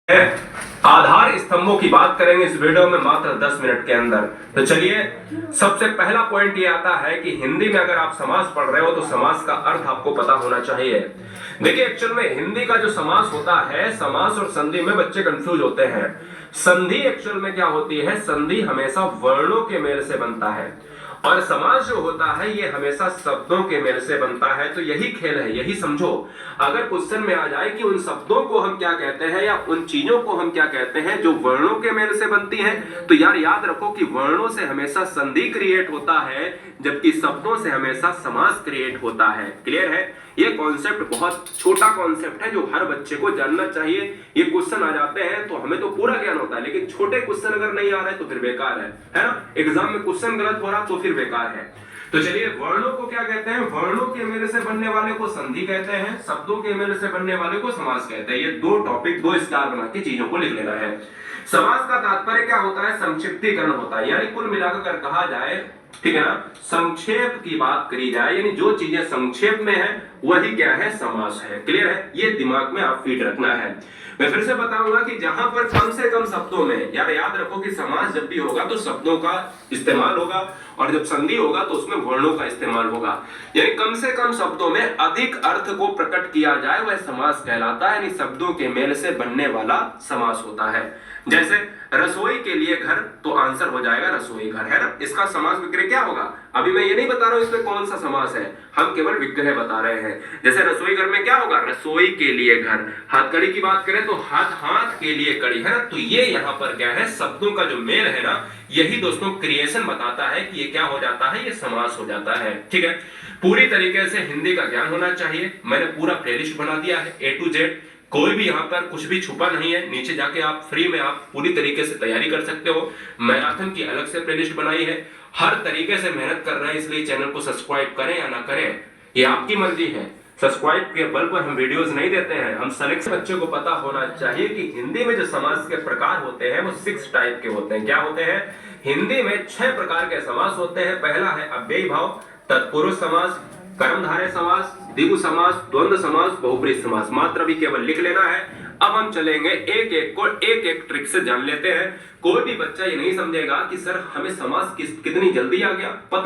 आधार स्तंभों की बात करेंगे इस वीडियो में मात्र 10 मिनट के अंदर। तो चलिए, सबसे पहला पॉइंट ये आता है कि हिंदी में अगर आप समास पढ़ रहे हो तो समास का अर्थ आपको पता होना चाहिए। देखिए, एक्चुअल में हिंदी का जो समास होता है, समास और संधि में बच्चे कंफ्यूज होते हैं। संधि एक्चुअल में क्या होती है? संधि हमेशा वर्णों के मेल से बनता है और समास जो होता है ये हमेशा शब्दों के मेल से बनता है। तो यही खेल है, यही समझो। अगर क्वेश्चन में आ जाए कि उन शब्दों को हम क्या कहते हैं या उन चीजों को हम क्या कहते हैं जो वर्णों के मेल से बनती हैं, तो यार याद रखो कि वर्णों से हमेशा संधि क्रिएट होता है जबकि शब्दों से हमेशा समास क्रिएट होता है। क्लियर है? ये कॉन्सेप्ट बहुत छोटा कॉन्सेप्ट है जो हर बच्चे को जानना चाहिए। ये क्वेश्चन आ जाते हैं तो हमें तो पूरा ज्ञान होता है, लेकिन छोटे क्वेश्चन अगर नहीं आ रहे तो फिर बेकार है ना? एग्जाम में क्वेश्चन गलत हो रहा तो फिर बेकार है। तो चलिए, वर्णों को क्या कहते हैं? वर्णों के मेल से बनने वाले को संधि कहते हैं, शब्दों के मेल से बनने वाले को समास कहते हैं। ये दो टॉपिक, दो स्टार बना के चीजों को लिख लेना है। समास का तात्पर्य क्या होता है? संक्षिप्तीकरण होता है, यानी कुल मिलाकर कहा जाए, ठीक है ना, संक्षेप की बात करी जाए, यानी जो चीजें संक्षेप में है वही क्या है? समास है। क्लियर है? ये दिमाग में आप फीड रखना है। मैं फिर से बताऊंगा कि जहां पर कम से कम शब्दों में, याद रखो कि समास जब भी होगा तो शब्दों का इस्तेमाल होगा और जब संधि होगा तो उसमें वर्णों का इस्तेमाल होगा। यानी कम से कम शब्दों में अधिक अर्थ को प्रकट किया जाए वह समास कहलाता है, यानी शब्दों के मेल से बनने वाला समास होता है। जैसे रसोई के लिए घर, तो आंसर हो जाएगा रसोई घर, है ना? इसका समास विग्रह क्या होगा? अभी मैं ये नहीं बता रहा हूं इसमें कौन सा समास है, हम केवल विग्रह बता रहे हैं। जैसे रसोई घर में क्या होगा? रसोई के लिए घर। हथकड़ी की बात करें तो हाथ के लिए कड़ी, है ना? तो ये यहाँ पर क्या है? शब्दों का जो मेल है ना, यही दोस्तों क्रिएशन बताता है कि ये क्या हो जाता है? ये समास हो जाता है। ठीक है, पूरी तरीके से हिंदी का ज्ञान होना चाहिए। मैंने पूरा प्लेलिस्ट बना दिया है A to Z, कोई भी यहाँ पर कुछ भी छुपा नहीं है। नीचे जाके आप फ्री में आप पूरी तरीके से तैयारी कर सकते हो। मैराथन की अलग से प्लेलिस्ट बनाई है। हर तरीके से मेहनत कर रहे हैं, इसलिए चैनल को सब्सक्राइब करें या ना करें ये आपकी मर्जी है। सब्सक्राइब के बल पर हम वीडियोस नहीं देते हैं, हम सेलेक्ट। बच्चे को पता होना चाहिए कि हिंदी में जो समास के प्रकार होते हैं वो 6 टाइप के होते हैं। क्या होते हैं? हिंदी में 6 प्रकार के समास होते हैं। पहला है अव्ययी भाव, तत्पुरुष समास, कर्मधारय समास, द्विगु समास, द्वंद्व समास, बहुब्रीहि समास। मात्र भी केवल लिख लेना है। अब हम चलेंगे एक एक को एक एक ट्रिक से जान लेते हैं। कोई भी बच्चा ये नहीं समझेगा कि सर हमें समास कितनी जल्दी आ गया, पता